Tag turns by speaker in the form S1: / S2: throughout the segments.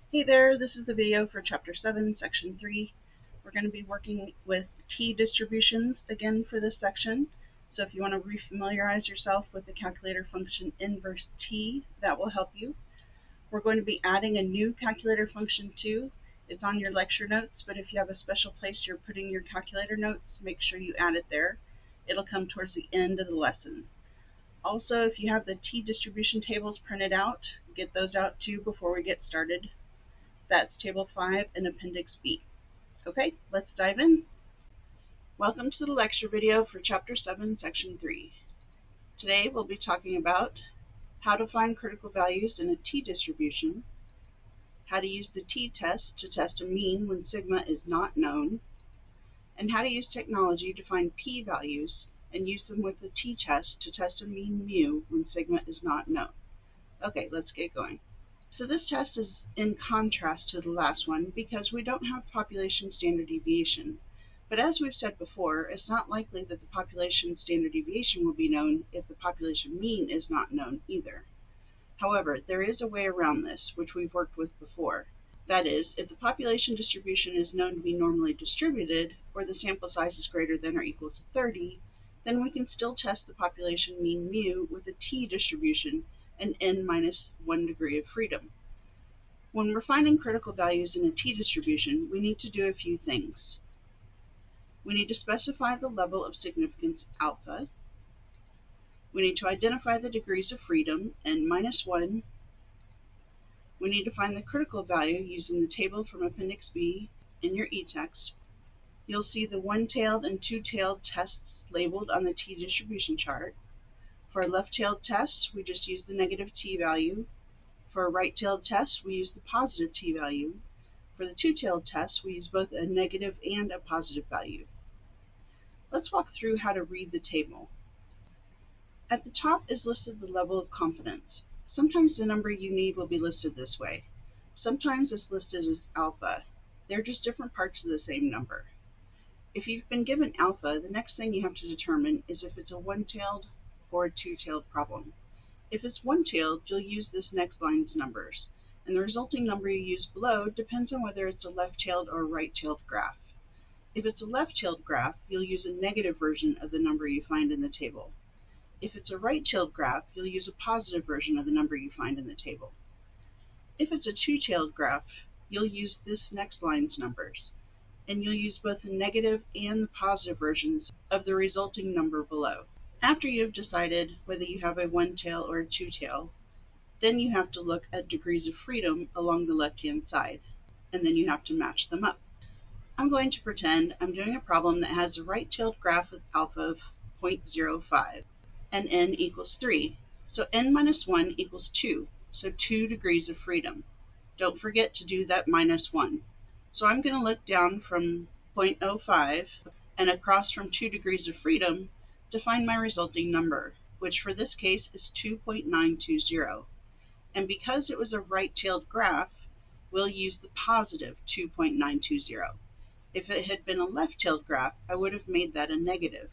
S1: Hey there, this is the video for Chapter 7, Section 3. We're going to be working with t distributions again for this section. So if you want to refamiliarize yourself with the calculator function inverse t, that will help you. We're going to be adding a new calculator function too. It's on your lecture notes, but if you have a special place you're putting your calculator notes, make sure you add it there. It'll come towards the end of the lesson. Also, if you have the t distribution tables printed out, get those out too before we get started. That's Table 5 and Appendix B. Okay, let's dive in. Welcome to the lecture video for Chapter 7, Section 3. Today we'll be talking about how to find critical values in a t-distribution, how to use the t-test to test a mean when sigma is not known, and how to use technology to find p-values and use them with the t-test to test a mean mu when sigma is not known. Okay, let's get going. So this test is in contrast to the last one because we don't have population standard deviation. But as we've said before, it's not likely that the population standard deviation will be known if the population mean is not known either. However, there is a way around this, which we've worked with before. That is, if the population distribution is known to be normally distributed, or the sample size is greater than or equal to 30, then we can still test the population mean mu with a t-distribution and n-1 degree of freedom. When we're finding critical values in a t-distribution, we need to do a few things. We need to specify the level of significance alpha. We need to identify the degrees of freedom, n-1. We need to find the critical value using the table from Appendix B in your e-text. You'll see the one-tailed and two-tailed tests labeled on the t-distribution chart. For a left-tailed test, we just use the negative t-value. For a right-tailed test, we use the positive t-value. For the two-tailed test, we use both a negative and a positive value. Let's walk through how to read the table. At the top is listed the level of confidence. Sometimes the number you need will be listed this way. Sometimes it's listed as alpha. They're just different parts of the same number. If you've been given alpha, the next thing you have to determine is if it's a one-tailed or a two-tailed problem. If it's one-tailed, you'll use this next line's numbers, and the resulting number you use below depends on whether it's a left-tailed or a right-tailed graph. If it's a left-tailed graph, you'll use a negative version of the number you find in the table. If it's a right-tailed graph, you'll use a positive version of the number you find in the table. If it's a two-tailed graph, you'll use this next line's numbers, and you'll use both the negative and the positive versions of the resulting number below. After you've decided whether you have a one-tail or a two-tail, then you have to look at degrees of freedom along the left-hand side, and then you have to match them up. I'm going to pretend I'm doing a problem that has a right-tailed graph with alpha of 0.05 and n equals 3. So n-1 equals 2, so 2 degrees of freedom. Don't forget to do that -1. So I'm going to look down from 0.05 and across from 2 degrees of freedom to find my resulting number, which for this case is 2.920. And because it was a right-tailed graph, we'll use the positive 2.920. If it had been a left-tailed graph, I would have made that a negative.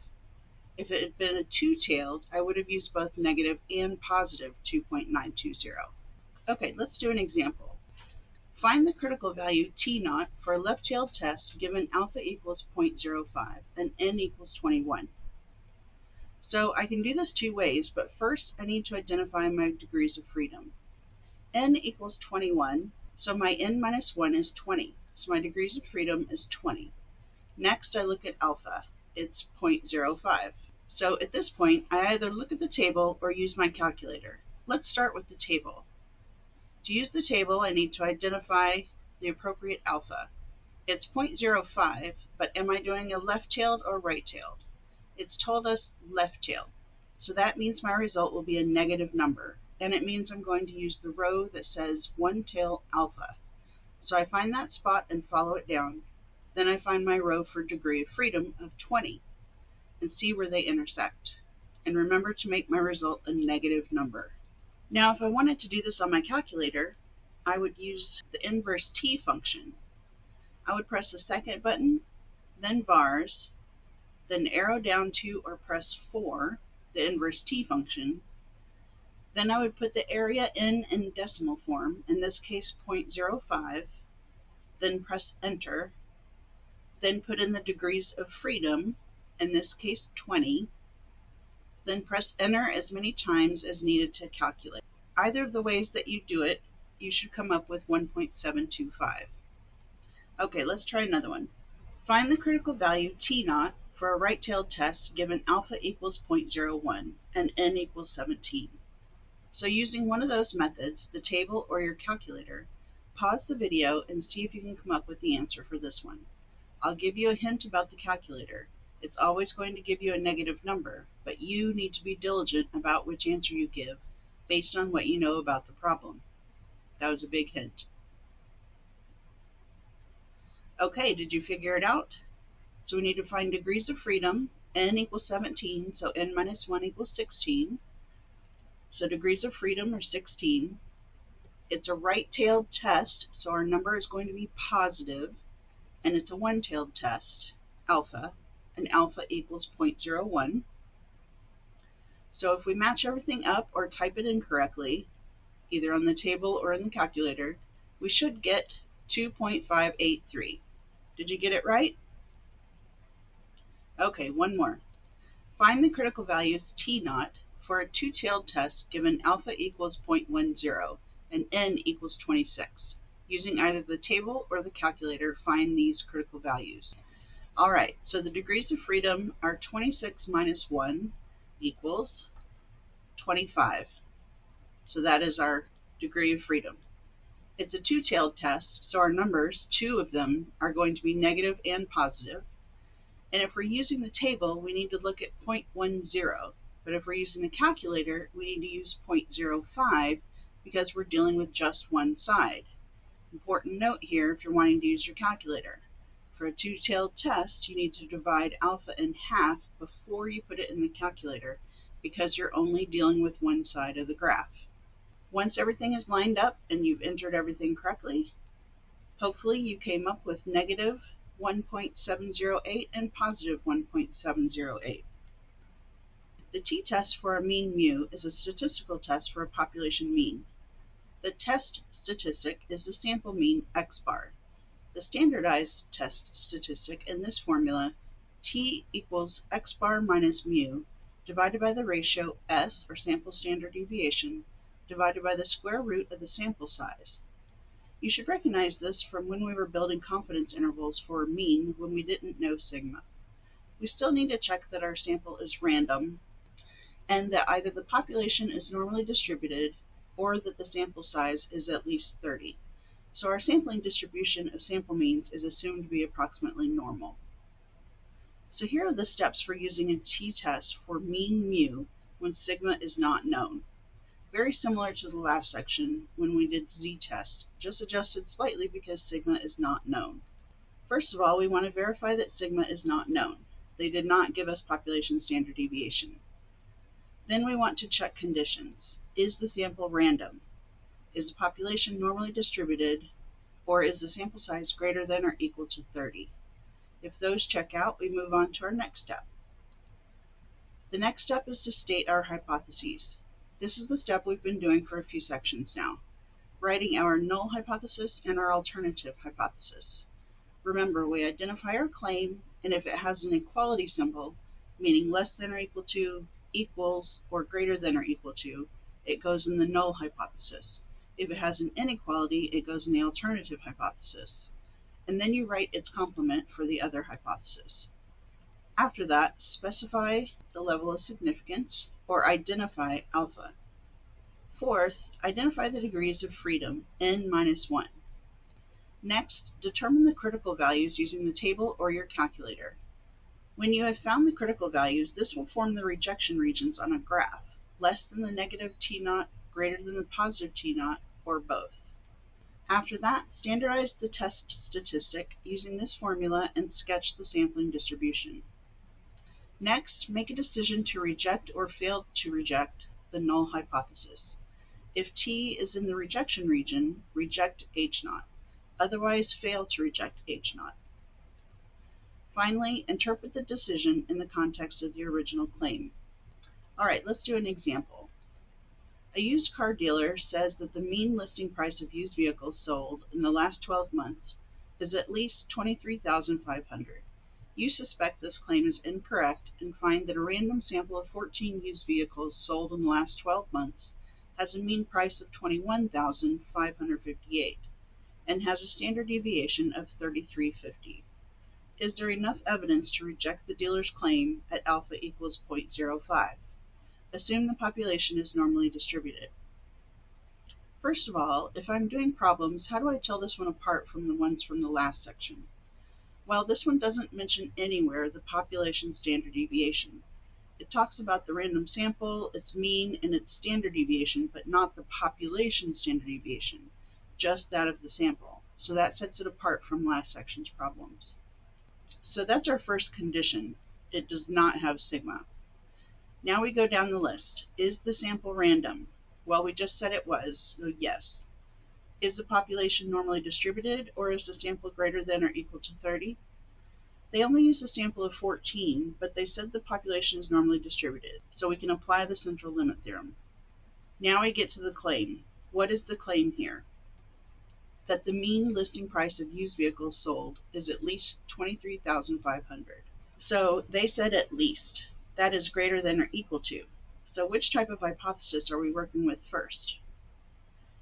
S1: If it had been a two-tailed, I would have used both negative and positive 2.920. Okay, let's do an example. Find the critical value t0 for a left-tailed test given alpha equals 0.05 and n equals 21. So I can do this two ways, but first I need to identify my degrees of freedom. N equals 21, so my n-1 is 20, so my degrees of freedom is 20. Next I look at alpha, it's 0.05. So at this point I either look at the table or use my calculator. Let's start with the table. To use the table I need to identify the appropriate alpha. It's 0.05, but am I doing a left-tailed or right-tailed? It's told us left-tailed, so that means my result will be a negative number, and it means I'm going to use the row that says one-tail alpha. So I find that spot and follow it down. Then I find my row for degree of freedom of 20 and see where they intersect. And remember to make my result a negative number. Now if I wanted to do this on my calculator, I would use the inverse t function. I would press the second button, then bars, then arrow down to or press 4, the inverse t function, Then I would put the area in decimal form, in this case 0.05, then press enter, then put in the degrees of freedom, in this case 20, then press enter as many times as needed to calculate. Either of the ways that you do it, you should come up with 1.725. Okay, let's try another one. Find the critical value T0 for a right-tailed test given alpha equals 0.01 and n equals 17. So using one of those methods, the table or your calculator, pause the video and see if you can come up with the answer for this one. I'll give you a hint about the calculator. It's always going to give you a negative number, but you need to be diligent about which answer you give based on what you know about the problem. That was a big hint. Okay, did you figure it out? So we need to find degrees of freedom. N equals 17, so n minus 1 equals 16. So degrees of freedom are 16. It's a right-tailed test, so our number is going to be positive, and it's a one-tailed test, alpha, and alpha equals 0.01. So if we match everything up or type it in correctly, either on the table or in the calculator, we should get 2.583. Did you get it right? Okay, one more. Find the critical values T0 for a two-tailed test given alpha equals 0.10 and n equals 26. Using either the table or the calculator, find these critical values. All right, so the degrees of freedom are 26 minus 1 equals 25. So that is our degree of freedom. It's a two-tailed test, so our numbers, two of them, are going to be negative and positive. And if we're using the table, we need to look at 0.10. But if we're using the calculator, we need to use 0.05 because we're dealing with just one side. Important note here if you're wanting to use your calculator. For a two-tailed test, you need to divide alpha in half before you put it in the calculator because you're only dealing with one side of the graph. Once everything is lined up and you've entered everything correctly, hopefully you came up with negative 1.708 and positive 1.708. The t-test for a mean mu is a statistical test for a population mean. The test statistic is the sample mean x bar. The standardized test statistic in this formula, t equals x bar minus mu, divided by the ratio s, or sample standard deviation, divided by the square root of the sample size. You should recognize this from when we were building confidence intervals for a mean when we didn't know sigma. We still need to check that our sample is random and that either the population is normally distributed or that the sample size is at least 30. So our sampling distribution of sample means is assumed to be approximately normal. So here are the steps for using a t-test for mean mu when sigma is not known. Very similar to the last section when we did z-test, just adjusted slightly because sigma is not known. First of all, we want to verify that sigma is not known. They did not give us population standard deviation. Then we want to check conditions. Is the sample random? Is the population normally distributed? Or is the sample size greater than or equal to 30? If those check out, we move on to our next step. The next step is to state our hypotheses. This is the step we've been doing for a few sections now, writing our null hypothesis and our alternative hypothesis. Remember, we identify our claim, and if it has an equality symbol, meaning less than or equal to, equals, or greater than or equal to, it goes in the null hypothesis. If it has an inequality, it goes in the alternative hypothesis. And then you write its complement for the other hypothesis. After that, specify the level of significance, or identify alpha. Fourth, identify the degrees of freedom, n minus 1. Next, determine the critical values using the table or your calculator. When you have found the critical values, this will form the rejection regions on a graph, less than the negative t0, greater than the positive t0, or both. After that, standardize the test statistic using this formula and sketch the sampling distribution. Next, make a decision to reject or fail to reject the null hypothesis. If t is in the rejection region, reject h0. Otherwise, fail to reject h0. Finally, interpret the decision in the context of the original claim. All right, let's do an example. A used car dealer says that the mean listing price of used vehicles sold in the last 12 months is at least $23,500. You suspect this claim is incorrect and find that a random sample of 14 used vehicles sold in the last 12 months has a mean price of $21,558 and has a standard deviation of 3350. Is there enough evidence to reject the dealer's claim at alpha equals 0.05? Assume the population is normally distributed. First of all, if I'm doing problems, how do I tell this one apart from the ones from the last section? Well, this one doesn't mention anywhere the population standard deviation. It talks about the random sample, its mean, and its standard deviation, but not the population standard deviation, just that of the sample. So that sets it apart from last section's problems. So that's our first condition. It does not have sigma. Now we go down the list. Is the sample random? Well, we just said it was, so yes. Is the population normally distributed, or is the sample greater than or equal to 30? They only used a sample of 14, but they said the population is normally distributed, so we can apply the central limit theorem. Now we get to the claim. What is the claim here? That the mean listing price of used vehicles sold is at least $23,500. So they said at least. That is greater than or equal to. So which type of hypothesis are we working with first?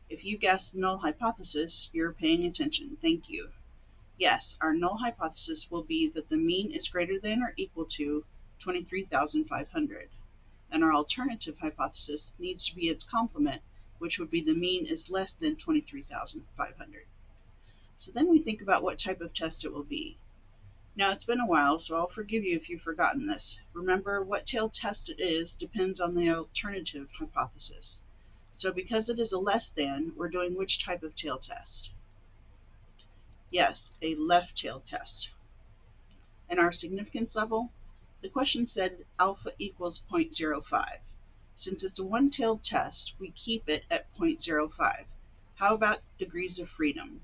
S1: If you guessed null hypothesis, you're paying attention. Thank you. Yes, our null hypothesis will be that the mean is greater than or equal to 23,500. And our alternative hypothesis needs to be its complement, which would be the mean is less than 23,500. So then we think about what type of test it will be. Now, it's been a while, so I'll forgive you if you've forgotten this. Remember, what tail test it is depends on the alternative hypothesis. So because it is a less than, we're doing which type of tail test? Yes, a left tail test. And our significance level? The question said alpha equals 0.05. Since it's a one-tailed test, we keep it at 0.05. How about degrees of freedom?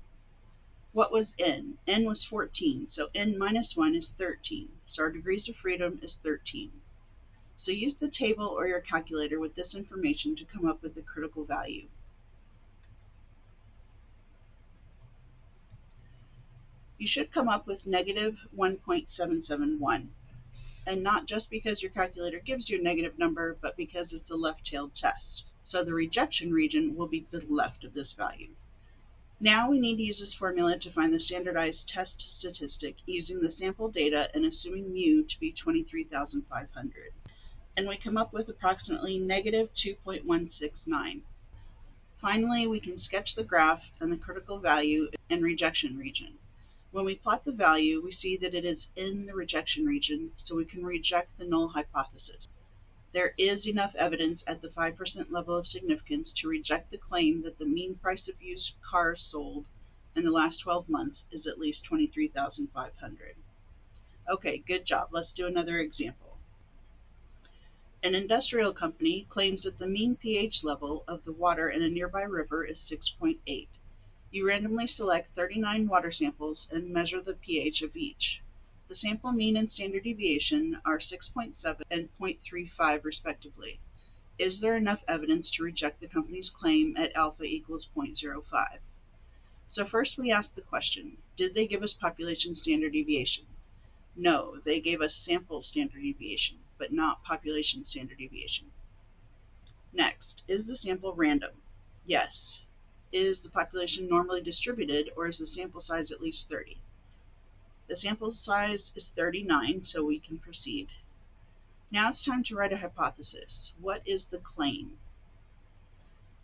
S1: What was n? N was 14, so n minus 1 is 13. So our degrees of freedom is 13. So use the table or your calculator with this information to come up with the critical value. You should come up with negative 1.771. And not just because your calculator gives you a negative number, but because it's a left-tailed test. So the rejection region will be to the left of this value. Now we need to use this formula to find the standardized test statistic using the sample data and assuming mu to be 23,500. And we come up with approximately negative 2.169. Finally, we can sketch the graph and the critical value and rejection region. When we plot the value, we see that it is in the rejection region, so we can reject the null hypothesis. There is enough evidence at the 5% level of significance to reject the claim that the mean price of used cars sold in the last 12 months is at least $23,500. Okay, good job. Let's do another example. An industrial company claims that the mean pH level of the water in a nearby river is 6.8. You randomly select 39 water samples and measure the pH of each. The sample mean and standard deviation are 6.7 and 0.35 respectively. Is there enough evidence to reject the company's claim at alpha equals 0.05? So first we ask the question, did they give us population standard deviation? No, they gave us sample standard deviation, but not population standard deviation. Next, is the sample random? Yes. Is the population normally distributed, or is the sample size at least 30? The sample size is 39, so we can proceed. Now it's time to write a hypothesis. What is the claim?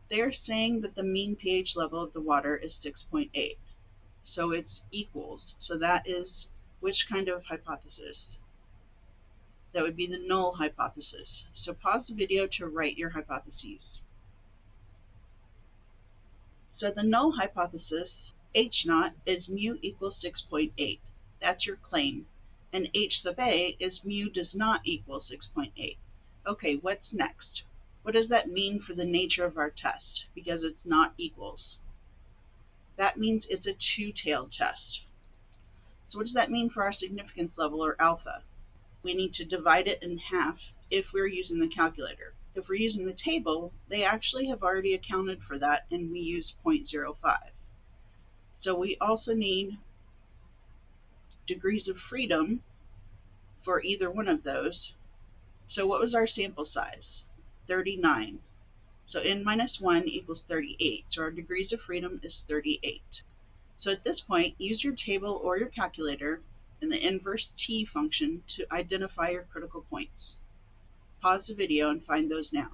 S1: They are saying that the mean pH level of the water is 6.8. So it's equals. So that is which kind of hypothesis? That would be the null hypothesis. So pause the video to write your hypotheses. So the null hypothesis, H naught, is mu equals 6.8. That's your claim. And H sub A is mu does not equal 6.8. Okay, what's next? What does that mean for the nature of our test? Because it's not equals. That means it's a two-tailed test. So what does that mean for our significance level, or alpha? We need to divide it in half if we're using the calculator. if we're using the table, they actually have already accounted for that, and we use 0.05. So we also need degrees of freedom for either one of those. So what was our sample size? 39. So n minus 1 equals 38. So our degrees of freedom is 38. So at this point, use your table or your calculator and the inverse t function to identify your critical points. Pause the video and find those now.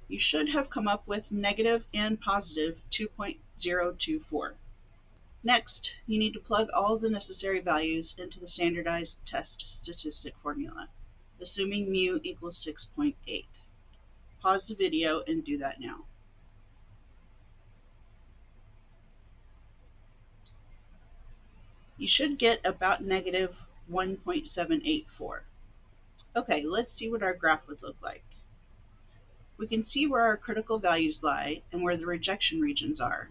S1: You should have come up with negative and positive 2.024. Next, you need to plug all the necessary values into the standardized test statistic formula, assuming mu equals 6.8. Pause the video and do that now. You should get about negative 1.784. Okay, let's see what our graph would look like. We can see where our critical values lie and where the rejection regions are.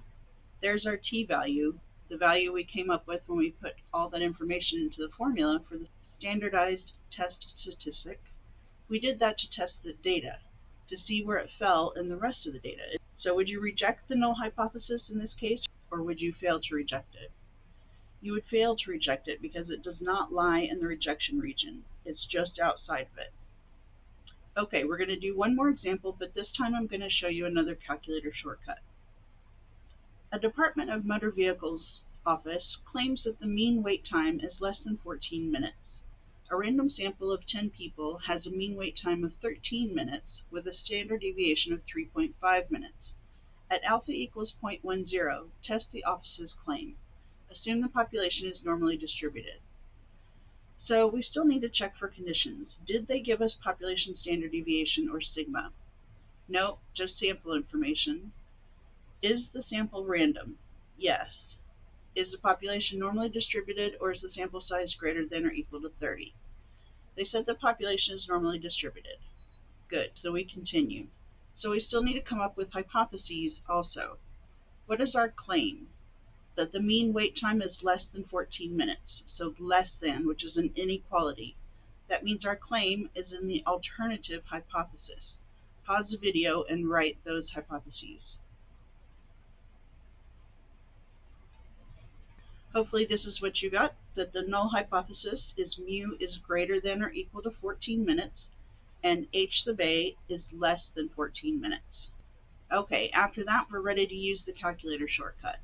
S1: There's our t-value, the value we came up with when we put all that information into the formula for the standardized test statistic. We did that to test the data, to see where it fell in the rest of the data. So would you reject the null hypothesis in this case, or would you fail to reject it? You would fail to reject it because it does not lie in the rejection region. It's just outside of it. Okay, we're going to do one more example, but this time I'm going to show you another calculator shortcut. A Department of Motor Vehicles office claims that the mean wait time is less than 14 minutes. A random sample of 10 people has a mean wait time of 13 minutes with a standard deviation of 3.5 minutes. At alpha equals 0.10, test the office's claim. Assume the population is normally distributed. So we still need to check for conditions. Did they give us population standard deviation or sigma? No, just sample information. Is the sample random? Yes. Is the population normally distributed, or is the sample size greater than or equal to 30? They said the population is normally distributed. Good, so we continue. So we still need to come up with hypotheses also. What is our claim? That the mean wait time is less than 14 minutes, so less than, which is an inequality. That means our claim is in the alternative hypothesis. Pause the video and write those hypotheses. Hopefully this is what you got, that the null hypothesis is mu is greater than or equal to 14 minutes, and h sub a is less than 14 minutes. Okay, after that we're ready to use the calculator shortcut.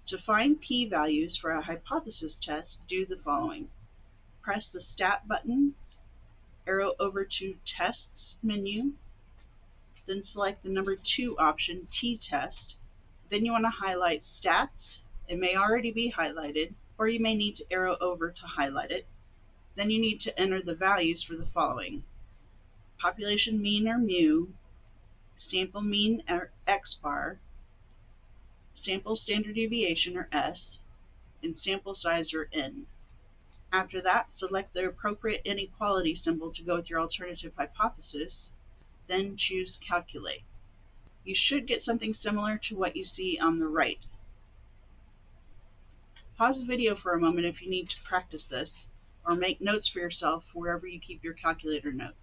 S1: To find p-values for a hypothesis test, do the following. Press the Stat button, arrow over to Tests menu, then select the number 2 option, t-test. Then you want to highlight Stats. It may already be highlighted, or you may need to arrow over to highlight it. Then you need to enter the values for the following. Population mean or mu, sample mean or x-bar, sample standard deviation or s, and sample size or n. After that, select the appropriate inequality symbol to go with your alternative hypothesis, then choose Calculate. You should get something similar to what you see on the right. Pause the video for a moment if you need to practice this, or make notes for yourself wherever you keep your calculator notes.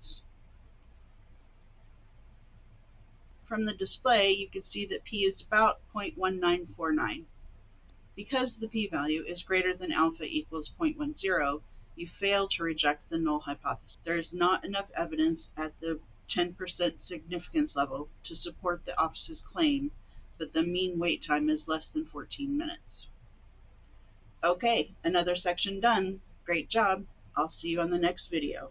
S1: From the display, you can see that p is about 0.1949. Because the p-value is greater than alpha equals 0.10, you fail to reject the null hypothesis. There is not enough evidence at the 10% significance level to support the office's claim that the mean wait time is less than 14 minutes. Okay, another section done. Great job. I'll see you on the next video.